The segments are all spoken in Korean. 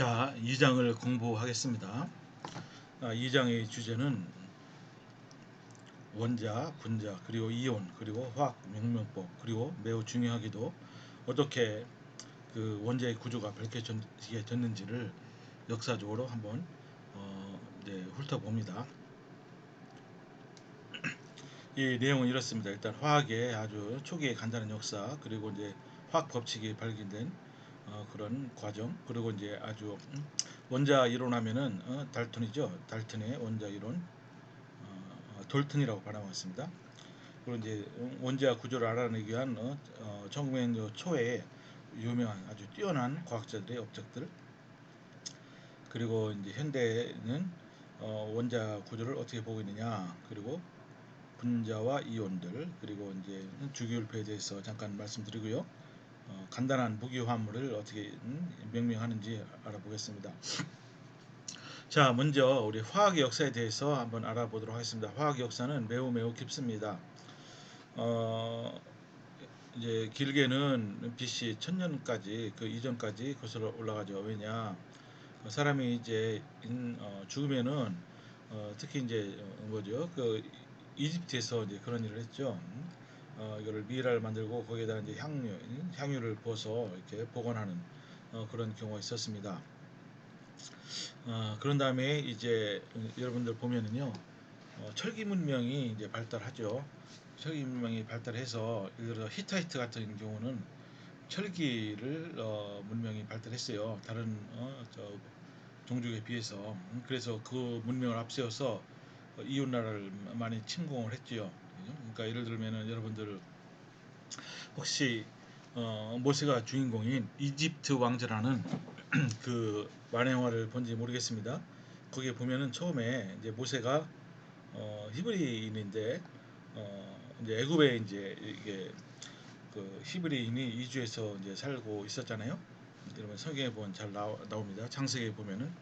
자, 2장을 공부하겠습니다. 2장의 주제는 원자, 분자, 그리고 이온, 그리고 화학 명명법, 그리고 매우 중요하게도 어떻게 그 원자의 구조가 밝혀지게 됐는지를 역사적으로 한번 훑어봅니다. 이 내용은 이렇습니다. 일단 화학의 아주 초기의 간단한 역사, 그리고 이제 화학 법칙이 발견된 그런 과정, 그리고 이제 아주 원자 이론하면은 달턴이죠. 달턴의 원자 이론, 돌턴이라고 발음하겠습니다. 그리고 이제 원자 구조를 알아내기 위한 1900년 초에 유명한 아주 뛰어난 과학자들의 업적들, 그리고 이제 현대는 원자 구조를 어떻게 보고 있느냐, 그리고 분자와 이온들, 그리고 이제 주기율표에 대해서 잠깐 말씀드리고요. 간단한 무기 화합물을 어떻게 명명하는지 알아보겠습니다. 자, 먼저 우리 화학의 역사에 대해서 한번 알아보도록 하겠습니다. 화학의 역사는 매우 깊습니다. 이제 길게는 BC 1000년까지 그 이전까지 거슬러 올라가죠. 왜냐, 사람이 이제 죽으면은 특히 이제 뭐죠, 그 이집트에서 이제 그런 일을 했죠. 이거를 미라를 만들고 거기에다 이제 향유를 부어서 이렇게 보관하는 그런 경우가 있었습니다. 그런 다음에 이제 여러분들 보면은요, 철기 문명이 이제 발달하죠. 철기 문명이 발달해서 예를 들어 히타이트 같은 경우는 철기를 문명이 발달했어요. 다른 종족에 비해서. 그래서 그 문명을 앞세워서 이웃 나라를 많이 침공을 했지요. 그러니까 예를 들면은 여러분들 혹시 모세가 주인공인 이집트 왕자라는 그 만화 영화를 본지 모르겠습니다. 거기에 보면은 처음에 이제 모세가 히브리인인데 이제 애굽에 이제 이게 그 히브리인이 이주해서 이제 살고 있었잖아요. 여러분 성경에 보면 잘 나옵니다. 창세기에 보면은.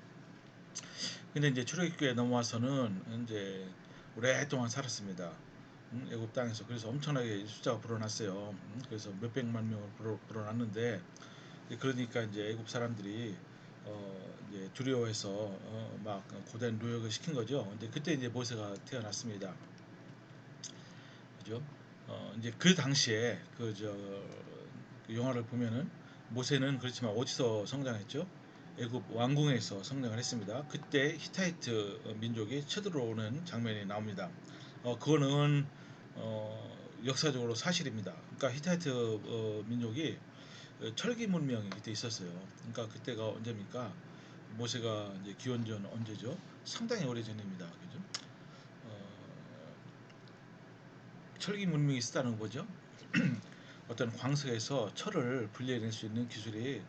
근데 이제 출애굽기에 넘어와서는 이제 오랫동안 살았습니다. 애굽 땅에서. 그래서 엄청나게 숫자가 불어났어요. 그래서 몇백만 명을 불어났는데, 그러니까 이제 애굽 사람들이 이제 두려워해서 막 고된 노역을 시킨 거죠. 근데 그때 이제 모세가 태어났습니다. 그죠? 이제 그 당시에 그 영화를 보면은 모세는 그렇지만 어디서 성장했죠? 애굽 왕궁에서 성장을 했습니다. 그때 히타이트 민족이 쳐들어오는 장면이 나옵니다. 그거는 역사적으로 사실입니다. 그러니까 히타이트 민족이 철기 문명이 그때 있었어요. 그러니까 그때가 언제입니까? 모세가 이제 기원전 언제죠? 상당히 오래전입니다. 그죠? 철기 문명이 있었다는 거죠. 어떤 광석에서 철을 분리해낼 수 있는 기술이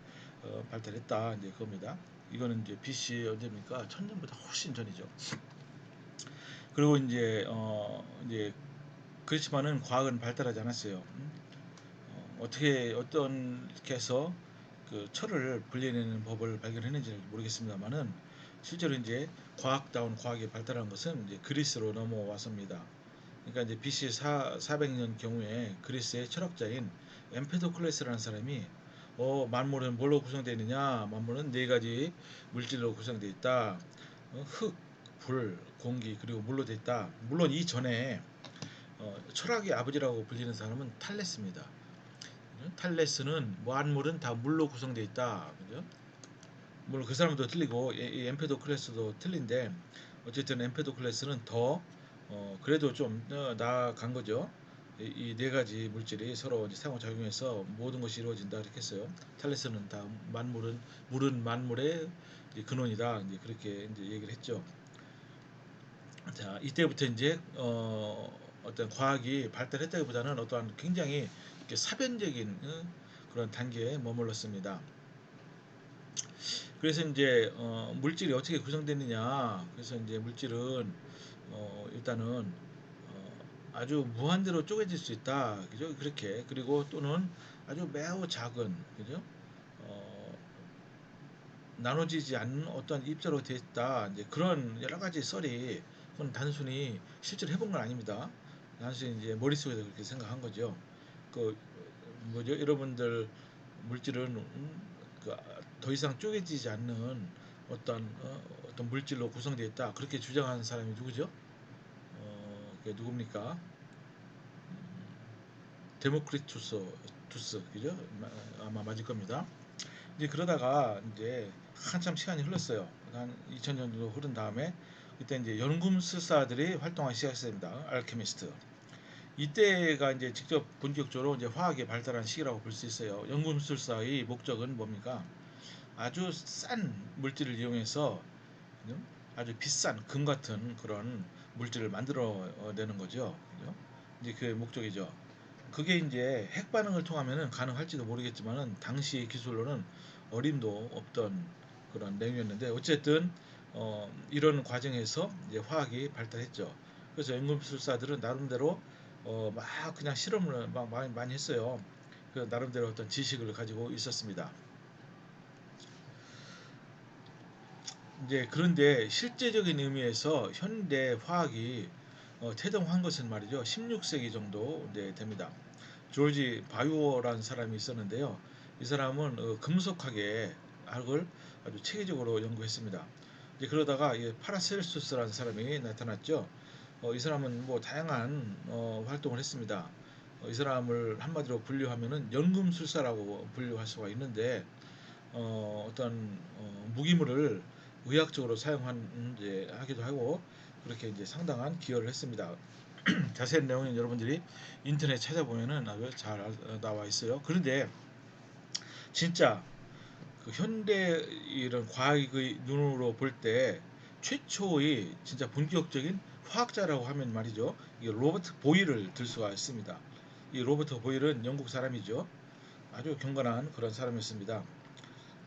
발달했다, 이제 그겁니다. 이거는 이제 BC 언제입니까? 1000년보다 훨씬 전이죠. 그리고 이제 그렇지만은 과학은 발달하지 않았어요. 어떻게 해서 그 철을 분리해내는 법을 발견했는지는 모르겠습니다만은 실제로 이제 과학다운 과학이 발달한 것은 이제 그리스로 넘어왔습니다. 그러니까 이제 BC 400년 경우에 그리스의 철학자인 엠페도클레스라는 사람이 만물은 뭘로 구성되어 있느냐? 만물은 네 가지 물질로 구성되어 있다. 흙, 불, 공기, 그리고 물로 되어 있다. 물론 이 전에 철학의 아버지라고 불리는 사람은 탈레스입니다. 탈레스는 만물은 다 물로 구성되어 있다. 그죠? 물론 그 사람도 틀리고 이 엠페도클레스도 틀린데, 어쨌든 엠페도클레스는 더 그래도 좀 나아간 거죠. 이 네 가지 물질이 서로 이제 상호작용해서 모든 것이 이루어진다 이렇게 했어요. 탈레스는 다 물은 만물의 근원이다, 이제 그렇게 이제 얘기를 했죠. 자, 이때부터 이제 어떤 과학이 발달했다기보다는 어떠한 굉장히 이렇게 사변적인 그런 단계에 머물렀습니다. 그래서 이제 물질이 어떻게 구성됐느냐. 그래서 이제 물질은 일단은 아주 무한대로 쪼개질 수 있다. 그죠? 그렇게. 그리고 또는 아주 매우 작은, 그죠? 어, 나눠지지 않는 어떤 입자로 됐다. 이제 그런 여러 가지 썰이, 그건 단순히 실제로 해본 건 아닙니다. 단순히 이제 머릿속에서 그렇게 생각한 거죠. 그 뭐죠? 여러분들 물질은 그 더 이상 쪼개지지 않는 어떤 물질로 구성되어 있다. 그렇게 주장하는 사람이 누구죠? 그게 누굽니까? 데모크리투스, 그죠? 아마 맞을 겁니다. 이제 그러다가 이제 한참 시간이 흘렀어요. 한 2000년 정도 흐른 다음에 그때 이제 연금술사들이 활동하기 시작했습니다. 알케미스트. 이때가 이제 직접 본격적으로 이제 화학이 발달한 시기라고 볼 수 있어요. 연금술사의 목적은 뭡니까? 아주 싼 물질을 이용해서 아주 비싼 금 같은 그런 물질을 만들어내는 거죠. 이제 그게 목적이죠. 그게 이제 핵 반응을 통하면 가능할지도 모르겠지만은 당시 기술로는 어림도 없던 그런 내용이었는데 어쨌든 이런 과정에서 이제 화학이 발달했죠. 그래서 연금술사들은 나름대로 막 그냥 실험을 막 많이 했어요. 그 나름대로 어떤 지식을 가지고 있었습니다. 이제 그런데 실제적인 의미에서 현대 화학이 태동한 것은 말이죠. 16세기 정도 이제 됩니다. 조지 바이오라는 사람이 있었는데요. 이 사람은 금속학의 학을 아주 체계적으로 연구했습니다. 이제 그러다가 파라셀수스라는 사람이 나타났죠. 이 사람은 뭐 다양한 활동을 했습니다. 이 사람을 한마디로 분류하면은 연금술사라고 분류할 수가 있는데 어떤 무기물을 의학적으로 사용한 이제 하기도 하고 그렇게 이제 상당한 기여를 했습니다. 자세한 내용은 여러분들이 인터넷 찾아보면은 아주 잘 나와 있어요. 그런데 진짜 그 현대 이런 과학의 눈으로 볼 때 최초의 진짜 본격적인 화학자라고 하면 말이죠. 이 로버트 보일을 들 수가 있습니다. 이 로버트 보일은 영국 사람이죠. 아주 경건한 그런 사람이었습니다.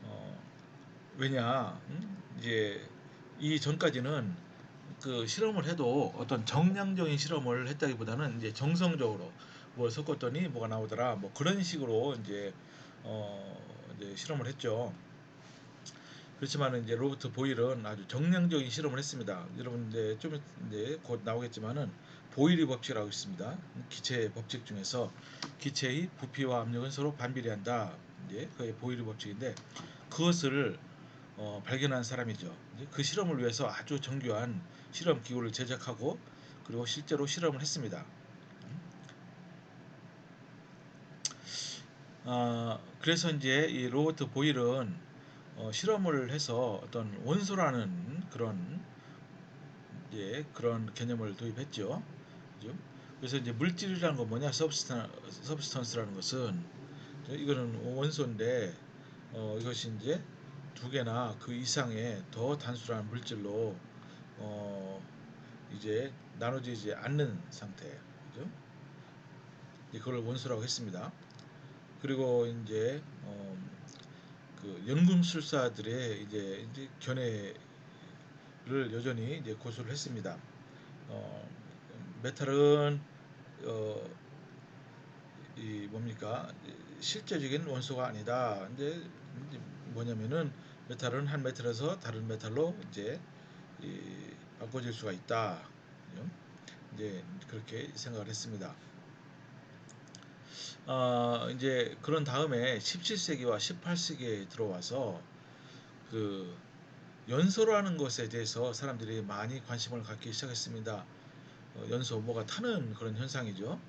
어, 왜냐, 이제 이 전까지는 그 실험을 해도 어떤 정량적인 실험을 했다기보다는 이제 정성적으로 뭘 섞었더니 뭐가 나오더라 뭐 그런 식으로 이제 실험을 했죠. 그렇지만 이제 로버트 보일은 아주 정량적인 실험을 했습니다. 여러분 이제 곧 나오겠지만은 보일의 법칙이라고 있습니다. 기체의 법칙 중에서 기체의 부피와 압력은 서로 반비례한다. 이제 그게 보일의 법칙인데 그것을 발견한 사람이죠. 그 실험을 위해서 아주 정교한 실험 기구를 제작하고 그리고 실제로 실험을 했습니다. 그래서 이제 이 로버트 보일은 실험을 해서 어떤 원소라는 그런 개념을 도입했죠. 그죠? 그래서 이제 물질이라는 건 뭐냐? 서브스턴스라는 것은 이거는 원소인데 이것이 이제 두 개나 그 이상의 더 단순한 물질로 어, 이제 나눠지지 않는 상태, 그죠? 이제 그걸 원소라고 했습니다. 그리고 이제 그 연금술사들의 이제 견해를 여전히 이제 고수를 했습니다. 어, 메탈은 어, 이 뭡니까 실제적인 원소가 아니다. 이제 뭐냐면은 메탈은 한 메탈에서 다른 메탈로 이제 바꿔질 수가 있다. 이제 그렇게 생각을 했습니다. 이제 그런 다음에 17세기와 18세기에 들어와서 그 연소라는 것에 대해서 사람들이 많이 관심을 갖기 시작했습니다. 연소 뭐가 타는 그런 현상이죠.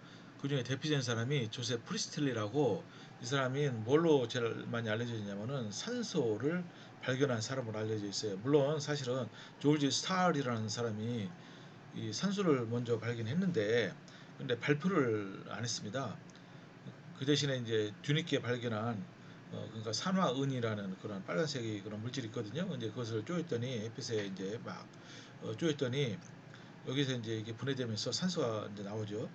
그 중에 대표적인 사람이 조셉 프리스틀리라고 이 사람이 뭘로 제일 많이 알려져 있냐면은 산소를 발견한 사람으로 알려져 있어요. 물론 사실은 조지 스타일이라는 사람이 이 산소를 먼저 발견했는데 근데 발표를 안 했습니다. 그 대신에 이제 뒤늦게 발견한 그러니까 산화은이라는 그런 빨간색의 그런 물질이 있거든요. 근데 그것을 쪼였더니 햇빛에 이제 막 쪼였더니 여기서 이제 이게 분해되면서 산소가 이제 나오죠.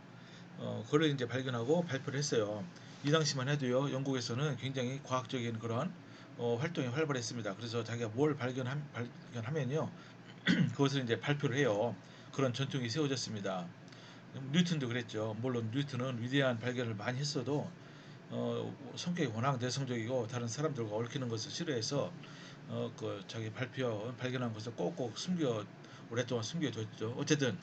그걸 이제 발견하고 발표를 했어요. 이 당시만 해도요, 영국에서는 굉장히 과학적인 그런 활동이 활발했습니다. 그래서 자기가 뭘 발견하면요, 그것을 이제 발표를 해요. 그런 전통이 세워졌습니다. 뉴턴도 그랬죠. 물론 뉴턴은 위대한 발견을 많이 했어도 성격이 워낙 내성적이고 다른 사람들과 얽히는 것을 싫어해서 그 자기 발견한 것을 꼭꼭 오랫동안 숨겨뒀죠. 어쨌든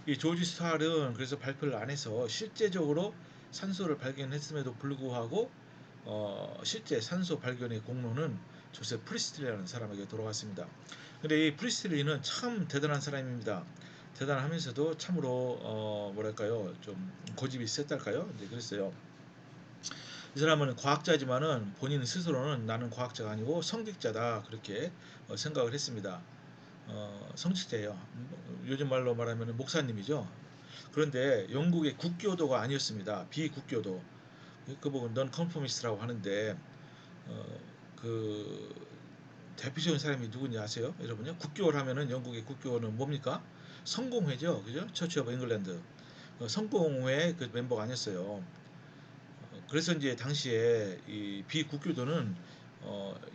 이 조지 스탈은 그래서 발표를 안 해서 실제적으로 산소를 발견했음에도 불구하고 실제 산소 발견의 공로는 조셉 프리스틀리라는 사람에게 돌아갔습니다. 근데 이 프리스틀리는 참 대단한 사람입니다. 대단하면서도 참으로 뭐랄까요, 좀 고집이 셌달까요? 이제 그랬어요. 이 사람은 과학자지만은 본인 스스로는 나는 과학자가 아니고 성직자다 그렇게 생각을 했습니다. 성직자예요. 요즘 말로 말하면 목사님이죠. 그런데 영국의 국교도가 아니었습니다. 비국교도. 그 보고 넌 컨포미스트라고 하는데 어, 그 대표적인 사람이 누군지 아세요? 여러분요? 국교를 하면은 영국의 국교는 뭡니까? 성공회죠, 그죠? 처치 오브 잉글랜드. 성공회 그 멤버가 아니었어요. 그래서 이제 당시에 이 비국교도는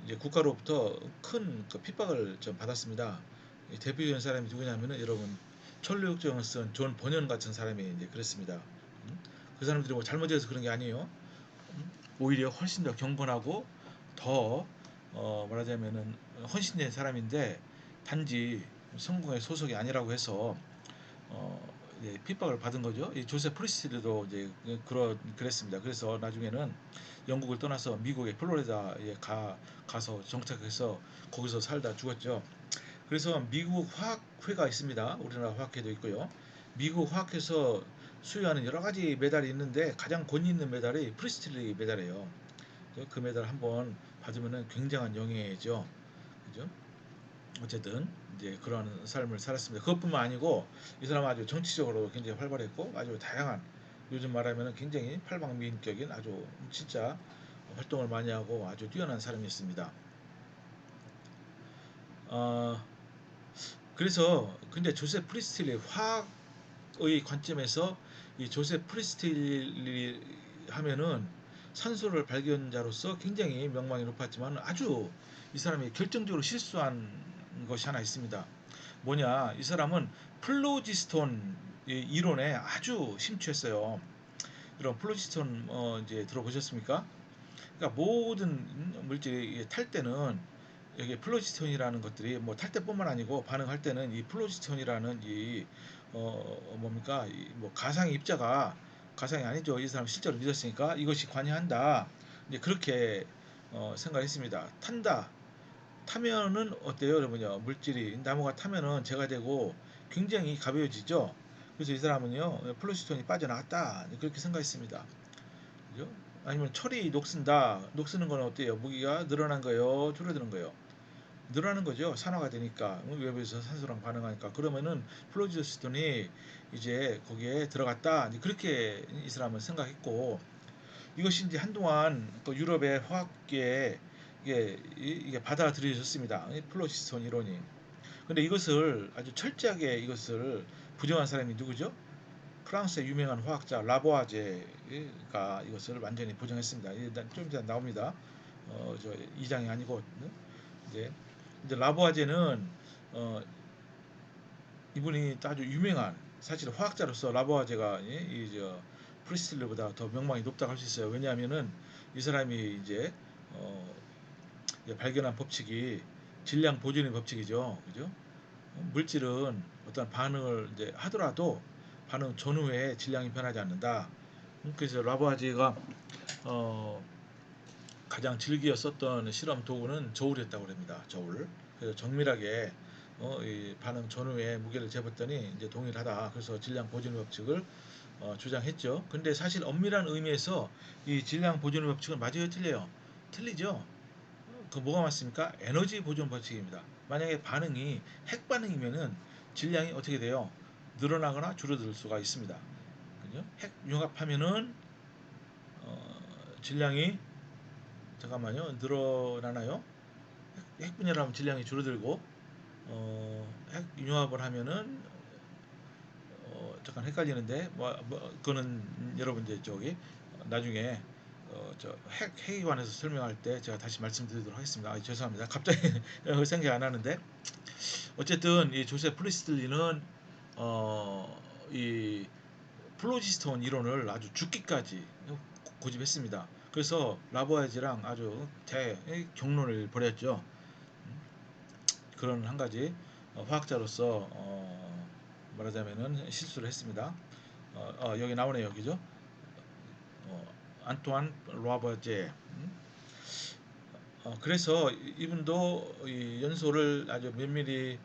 이제 국가로부터 큰그 핍박을 좀 받았습니다. 대표적인 사람이 누구냐면은 여러분 천류역정을 쓴 존 버년 같은 사람이 이제 그랬습니다. 그 사람들이 뭐 잘못해서 그런 게 아니에요. 오히려 훨씬 더 경건하고 더 말하자면은 헌신된 사람인데 단지 성공의 소속이 아니라고 해서 이제 핍박을 받은 거죠. 이 조세 프리스트도 이제 그랬습니다. 그래서 나중에는 영국을 떠나서 미국의 플로리다에 가서 정착해서 거기서 살다 죽었죠. 그래서 미국 화학회가 있습니다. 우리나라 화학회도 있고요. 미국 화학회에서 수여하는 여러 가지 메달이 있는데 가장 권위 있는 메달이 프리스틀리 메달이에요. 그 메달 한번 받으면은 굉장한 영예죠. 그죠? 어쨌든 이제 그런 삶을 살았습니다. 그것뿐만 아니고 이 사람은 아주 정치적으로 굉장히 활발했고 아주 다양한 요즘 말하면 굉장히 팔방미인격인 아주 진짜 활동을 많이 하고 아주 뛰어난 사람이었습니다. 어, 그래서 근데 조셉 프리스틸리 화학의 관점에서 이 조셉 프리스틸리 하면은 산소를 발견자로서 굉장히 명망이 높았지만 아주 이 사람이 결정적으로 실수한 것이 하나 있습니다. 뭐냐, 이 사람은 플로지스톤 이론에 아주 심취했어요. 이런 플로지스톤 이제 들어보셨습니까? 그러니까 모든 물질이 탈 때는 여기 플로지스톤이라는 것들이 뭐 탈 때뿐만 아니고 반응할 때는 이 플로지스톤이라는 이 뭡니까 이뭐 가상의 입자가 가상이 아니죠. 이 사람 실제로 믿었으니까 이것이 관여한다. 이제 그렇게 생각했습니다. 탄다. 타면은 어때요, 여러분요? 물질이 나무가 타면은 재가 되고 굉장히 가벼워지죠. 그래서 이 사람은요 플로시톤이 빠져나갔다 그렇게 생각했습니다. 그죠? 아니면 철이 녹슨다. 녹쓰는 건 어때요? 무기가 늘어난 거예요, 줄어드는 거예요? 늘어나는 거죠. 산화가 되니까 외부에서 산소랑 반응하니까 그러면은 플로지스톤이 이제 거기에 들어갔다. 그렇게 이 사람은 생각했고 이것이 이제 한동안 또 유럽의 화학계에 이게 받아들여졌습니다. 플로시스톤 이론이. 근데 이것을 아주 철저하게 이것을 부정한 사람이 누구죠? 프랑스의 유명한 화학자 라보아제가 이것을 완전히 부정했습니다. 좀 이따 나옵니다. 저 2장이 아니고 이제 라보아제는 어, 이분이 아주 유명한 사실 화학자로서 라보아제가 이저 프리스틸리보다 더 명망이 높다고 할 수 있어요. 왜냐하면은 이 사람이 이제 어, 발견한 법칙이 질량 보존의 법칙이죠. 그죠? 물질은 어떤 반응을 이제 하더라도 반응 전후에 질량이 변하지 않는다. 그래서 라보아제가 어, 가장 즐겨 썼던 실험 도구는 저울이었다고 합니다. 저울. 그래서 정밀하게 이 반응 전후에 무게를 재봤더니 이제 동일하다. 그래서 질량 보존 법칙을 주장했죠. 근데 사실 엄밀한 의미에서 이 질량 보존 법칙은 맞아요, 틀려요? 틀리죠. 그 뭐가 맞습니까? 에너지 보존 법칙입니다. 만약에 반응이 핵 반응이면은 질량이 어떻게 돼요? 늘어나거나 줄어들 수가 있습니다. 그죠? 핵 융합하면은 질량이 잠깐만요. 늘어나나요? 핵분열하면 질량이 줄어들고 핵융합을 하면은 잠깐 헷갈리는데 그거는 여러분 이제 저기 나중에 저핵 핵에 관해서 설명할 때 제가 다시 말씀드리도록 하겠습니다. 죄송합니다. 갑자기 생각이 안 나는데 어쨌든 이 조셉 프리스틀리는 이 플로지스톤 이론을 아주 죽기까지 고집했습니다. 그래서 라보아지랑 아주 대경론을 벌였죠. 그런 한 가지 화학자로서 말하자면은 실수를 했습니다. 여기 나오네요, 여기죠. 안토안 라보제. 그래서 이분도 이 연소를 아주 면밀히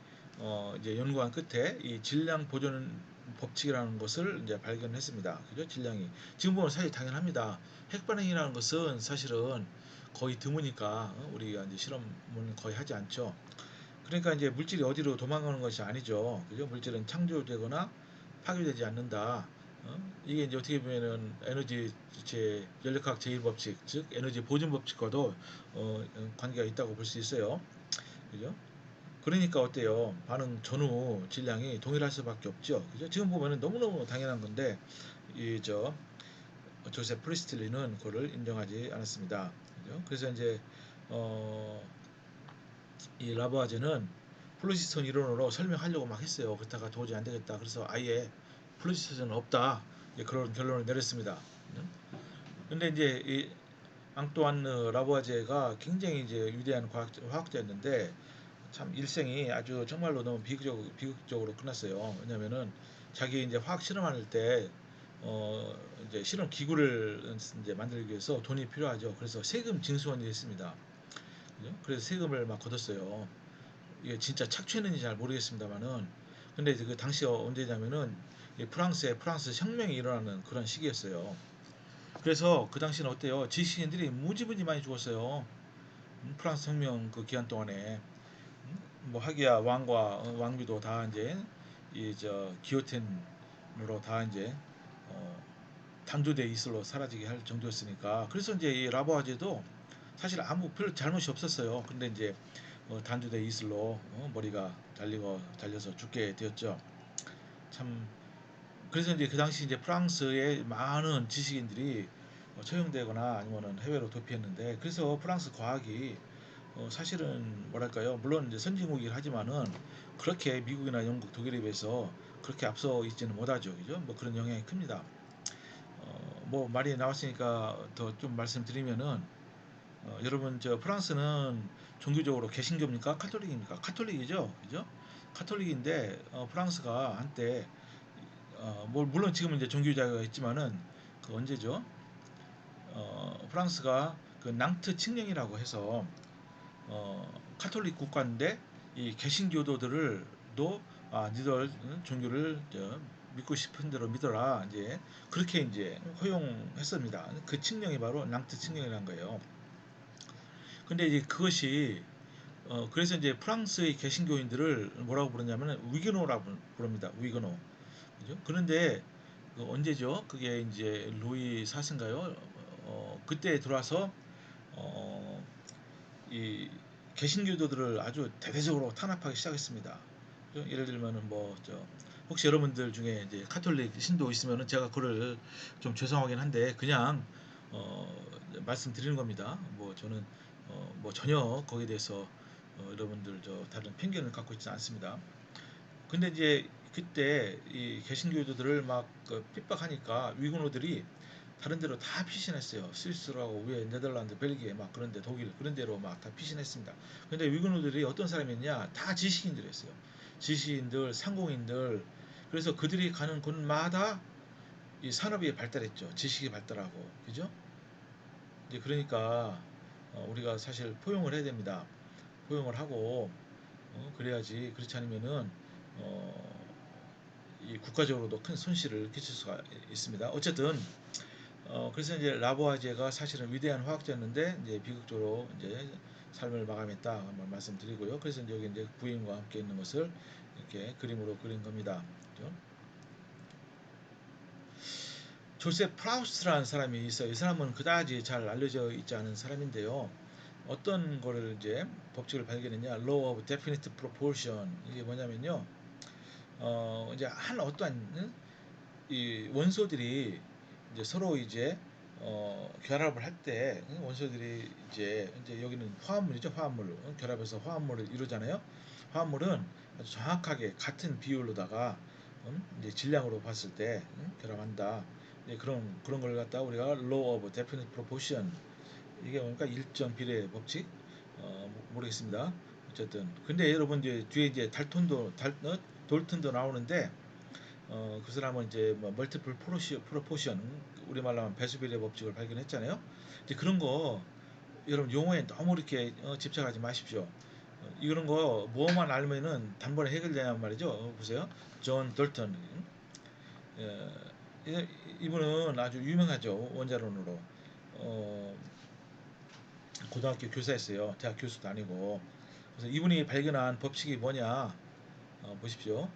이제 연구한 끝에 이 질량 보존 법칙이라는 것을 이제 발견했습니다. 그죠? 질량이 지금 보면 사실 당연합니다. 핵 반응이라는 것은 사실은 거의 드무니까 우리가 이제 실험은 거의 하지 않죠. 그러니까 이제 물질이 어디로 도망가는 것이 아니죠. 그죠? 물질은 창조되거나 파괴되지 않는다. 이게 이제 어떻게 보면은 에너지 제 연력학 제1법칙, 즉 에너지 보존 법칙과도 관계가 있다고 볼 수 있어요. 그죠? 그러니까 어때요? 반응 전후 질량이 동일할 수밖에 없죠. 그죠? 지금 보면은 너무너무 당연한 건데 이저 조셉 프리스틀리는 그거를 인정하지 않았습니다. 그죠? 그래서 이제 어, 이 라보아제는 플로시스톤 이론으로 설명하려고 막 했어요. 그렇다가 도저히 안 되겠다. 그래서 아예 플로시스톤은 없다. 그런 결론을 내렸습니다. 근데 이제 이 앙뚜안 라보아제가 굉장히 이제 위대한 화학자였는데 참 일생이 아주 정말로 너무 비극적으로 끝났어요. 왜냐면은 자기 이제 화학 실험할 때 어 이제 실험 기구를 이제 만들기 위해서 돈이 필요하죠. 그래서 세금 징수원이 했습니다. 그래서 세금을 막 걷었어요. 이게 진짜 착취했는지 잘 모르겠습니다만은 근데 그 당시 언제냐면은 프랑스에 프랑스 혁명이 일어나는 그런 시기였어요. 그래서 그 당시는 어때요? 지식인들이 무지무지 많이 죽었어요. 프랑스 혁명 그 기간 동안에 뭐 하기야 왕과 왕비도 다 이제 이 저 기요틴으로 다 이제 어, 단두대 이슬로 사라지게 할 정도였으니까 그래서 이제 이 라보아제도 사실 아무 별 잘못이 없었어요. 근데 이제 단두대 이슬로 머리가 달려서 죽게 되었죠. 참 그래서 이제 그 당시 이제 프랑스의 많은 지식인들이 처형되거나 아니면은 해외로 도피했는데 그래서 프랑스 과학이 사실은 뭐랄까요 물론 이제 선진국이긴 하지만은 그렇게 미국이나 영국 독일에 비해서 그렇게 앞서 있지는 못하죠 그죠 뭐 그런 영향이 큽니다 뭐 말이 나왔으니까 더 좀 말씀드리면은 여러분 저 프랑스는 종교적으로 개신교입니까 카톨릭입니까 카톨릭이죠 그죠 카톨릭인데 프랑스가 한때 뭐 물론 지금 이제 종교 자유가 있지만은 그 언제죠 프랑스가 그 낭트 칙령이라고 해서 카톨릭 국가인데 이 개신교도들을도 니들 종교를 믿고 싶은 대로 믿어라 이제 그렇게 이제 허용했습니다. 그 칙령이 바로 랑트 칙령이라는 거예요. 근데 이제 그것이 그래서 이제 프랑스의 개신교인들을 뭐라고 부르냐면 위그노라고 부릅니다. 위그노. 그죠? 그런데 그 언제죠? 그게 이제 루이 4세인가요? 그때 들어와서 어, 이 개신교도들을 아주 대대적으로 탄압하기 시작했습니다. 예를 들면은 혹시 여러분들 중에 이제 카톨릭 신도 있으면은 제가 그걸 좀 죄송하긴 한데 그냥 어, 말씀드리는 겁니다. 뭐 저는 뭐 전혀 거기에 대해서 여러분들 다른 편견을 갖고 있지 않습니다. 근데 이제 그때 이 개신교도들을 막그 핍박하니까 위군노들이 다른 데로 다 피신했어요. 스위스라고 위에 네덜란드, 벨기에 막 그런데 독일 그런 데로 막 다 피신했습니다. 근데 위군노들이 어떤 사람이었냐? 다 지식인들이었어요. 지식인들, 상공인들. 그래서 그들이 가는 곳마다 이 산업이 발달했죠. 지식이 발달하고, 그죠? 이제 그러니까 우리가 사실 포용을 해야 됩니다. 포용을 하고 그래야지 그렇지 않으면은 어, 이 국가적으로도 큰 손실을 끼칠 수가 있습니다. 어쨌든 그래서 이제 라보아제가 사실은 위대한 화학자였는데 이제 비극적으로 이제 삶을 마감했다 한번 말씀드리고요. 그래서 이제 여기 이제 부인과 함께 있는 것을 이렇게 그림으로 그린 겁니다. 그죠? 조셉 프라우스라는 사람이 있어요. 이 사람은 그다지 잘 알려져 있지 않은 사람인데요. 어떤 거를 이제 법칙을 발견했냐? Law of Definite Proportion 이게 뭐냐면요. 이제 한 어떠한 이 원소들이 이제 서로 이제 결합을 할 때 원소들이 이제 여기는 화합물이죠 화합물 결합해서 화합물을 이루잖아요 화합물은 아주 정확하게 같은 비율로다가 이제 질량으로 봤을 때 결합한다 이제 그런 걸 갖다 우리가 law of definite proportion 이게 뭡니까 일정 비례 법칙 모르겠습니다 어쨌든 근데 여러분 이제 뒤에 이제 돌튼도 나오는데 그 사람은 이제 뭐 멀티플 프로포션 우리말로 하면 배수비례 법칙을 발견했잖아요. 이제 그런 거 여러분 용어에 너무 이렇게 집착하지 마십시오. 이런 거 뭐만 알면은 단번에 해결되냔 말이죠. 보세요. 존 돌턴. 이분은 아주 유명하죠. 원자론으로. 어, 고등학교 교사였어요. 대학 교수도 아니고. 그래서 이분이 발견한 법칙이 뭐냐? 보십시오.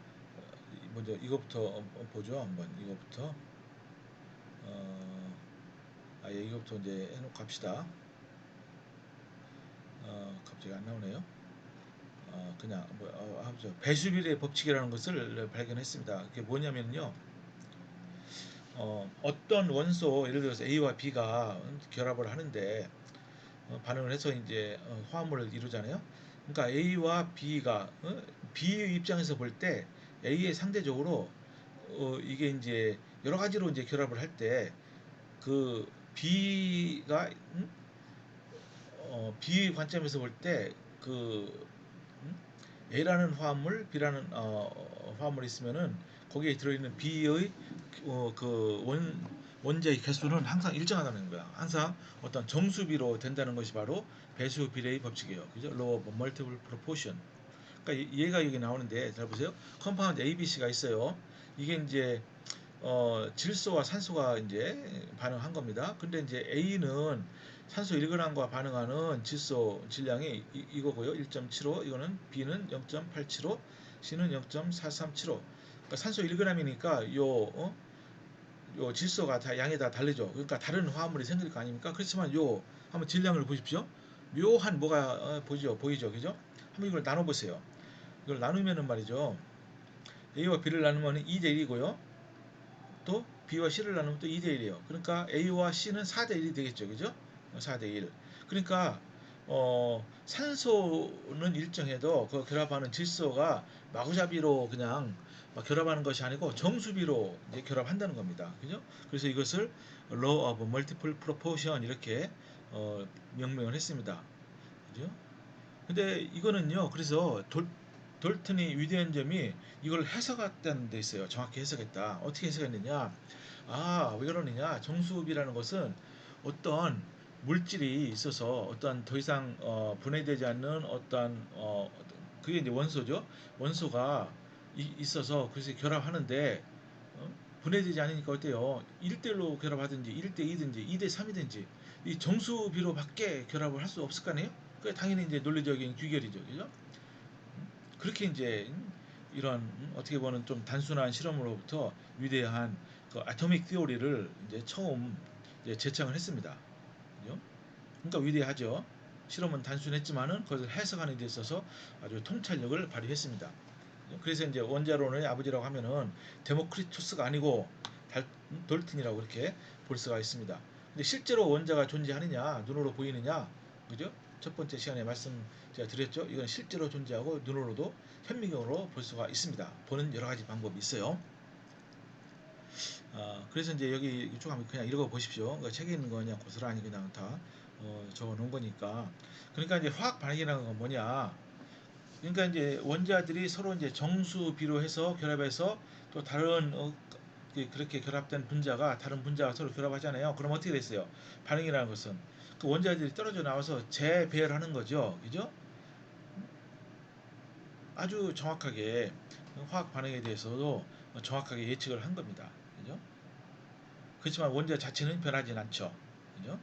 먼저 이거부터 보죠. 한번 이거부터. 예, 이거부터 이제 해놓고 갑시다. 갑자기 안 나오네요. 그냥 배수비례 법칙이라는 것을 발견했습니다. 그게 뭐냐면요. 어떤 원소 예를 들어서 A와 B가 결합을 하는데 반응을 해서 이제 화합물을 이루잖아요. 그러니까 A와 B가 B의 입장에서 볼 때 A에 상대적으로 이게 이제 여러 가지로 이제 결합을 할 때 그 B가 B의 관점에서 볼 때 그 A라는 화합물, B라는 화합물이 있으면은 거기에 들어있는 B의 그 원자의 개수는 항상 일정하다는 거야. 항상 어떤 정수비로 된다는 것이 바로 배수 비례의 법칙이에요. 그죠? Law of Multiple Proportion. 그러니까 얘가 여기 나오는데 잘 보세요. 컴파운드 A, B, C가 있어요. 이게 이제 질소와 산소가 이제 반응한 겁니다. 근데 이제 A는 산소 1g과 반응하는 질소 질량이 이거고요. 1.75. 이거는 B는 0.875, C는 0.437호. 그러니까 산소 1g이니까 요 질소가 다 양이 다 다르죠. 그러니까 다른 화합물이 생길 거 아닙니까? 그렇지만 요 한번 질량을 보십시오. 묘한 뭐가 보이죠, 그죠? 한번 이걸 나눠 보세요. 이걸 나누면은 말이죠. A와 B를 나누면 2대 1이고요. 또 B와 C를 나누면 또 2대 1이에요. 그러니까 A와 C는 4대 1이 되겠죠. 그죠? 4대 1. 그러니까 산소는 일정해도 그 결합하는 질소가 마구잡이로 그냥 막 결합하는 것이 아니고 정수비로 이제 결합한다는 겁니다. 그죠? 그래서 이것을 Law of Multiple Proportion 이렇게 명명을 했습니다. 그죠? 근데 이거는요. 그래서 돌튼이 위대한 점이 이걸 해석했다는 데 있어요. 정확히 해석했다. 어떻게 해석했느냐? 왜 그러느냐? 정수비라는 것은 어떤 물질이 있어서 어떤 더 이상 분해되지 않는 어떤 그게 이제 원소죠. 원소가 있어서 그래서 결합하는데 어? 분해되지 않으니까 어때요? 1대1로 결합하든지 1대2든지 2대3이든지 이 정수비로밖에 결합을 할 수 없을 거 아니에요? 그 당연히 이제 논리적인 규결이죠. 그죠? 그렇게 이제 이런 어떻게 보면 좀 단순한 실험으로부터 위대한 그 아토믹 티오리를 이제 처음 이제 제창을 했습니다. 그죠? 그러니까 위대하죠. 실험은 단순했지만은 그것을 해석하는 데 있어서 아주 통찰력을 발휘했습니다. 그래서 이제 원자론의 아버지라고 하면은 데모크리투스가 아니고 돌튼이라고 이렇게 볼 수가 있습니다. 근데 실제로 원자가 존재하느냐, 눈으로 보이느냐, 그죠? 첫 번째 시간에 말씀 제가 드렸죠. 이건 실제로 존재하고 눈으로도 현미경으로 볼 수가 있습니다. 보는 여러 가지 방법이 있어요. 그래서 이제 여기 쭉 한번 그냥 읽어 보십시오. 그러니까 책에 있는 거 그냥 고스란히 그냥 다 적어 놓은 거니까. 그러니까 이제 화학 반응이라는 건 뭐냐? 그러니까 이제 원자들이 서로 이제 정수비로 해서 결합해서 또 다른 그렇게 결합된 분자가 다른 분자가 서로 결합하잖아요. 그럼 어떻게 됐어요? 반응이라는 것은 그 원자들이 떨어져 나와서 재배열하는 거죠. 그죠? 아주 정확하게 화학 반응에 대해서도 정확하게 예측을 한 겁니다. 그죠? 그렇지만 원자 자체는 변하진 않죠. 그죠?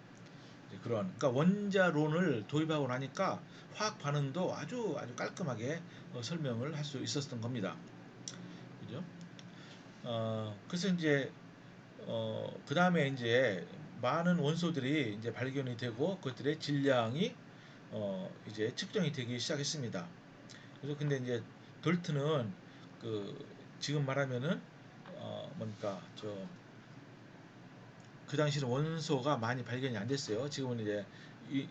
그러니까 원자론을 도입하고 나니까 화학 반응도 아주 깔끔하게 설명을 할 수 있었던 겁니다. 그죠? 그래서 이제 그 다음에 이제 많은 원소들이 이제 발견이 되고 그것들의 질량이 이제 측정이 되기 시작했습니다. 그래서 근데 이제 돌트는 그 지금 말하면은 뭡니까 그 당시는 원소가 많이 발견이 안 됐어요. 지금은 이제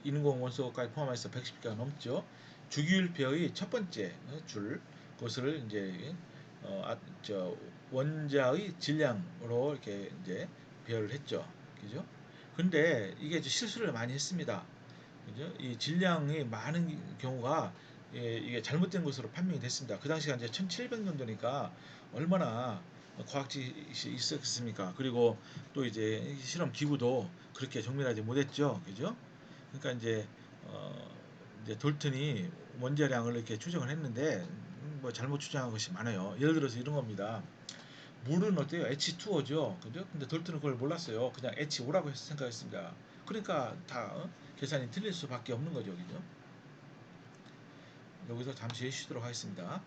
인공 원소까지 포함해서 110개가 넘죠. 주기율표의 첫 번째 줄 그것을 이제 원자의 질량으로 이렇게 이제 배열을 했죠. 그죠? 근데 이게 실수를 많이 했습니다. 그죠? 이 질량이 많은 경우가 이게 잘못된 것으로 판명이 됐습니다. 그 당시가 이제 1700년도니까 얼마나 과학지식이 있었겠습니까? 그리고 또 이제 실험 기구도 그렇게 정밀하지 못했죠. 그죠? 그러니까 이제 돌튼이 원자량을 이렇게 추정을 했는데 뭐 잘못 추정한 것이 많아요. 예를 들어서 이런 겁니다. 물은 어때요? H2O죠. 그죠? 근데 돌튼은 그걸 몰랐어요. 그냥 H5라고 생각했습니다. 그러니까 다 계산이 틀릴 수밖에 없는 거죠. 그죠? 여기서 잠시 쉬도록 하겠습니다.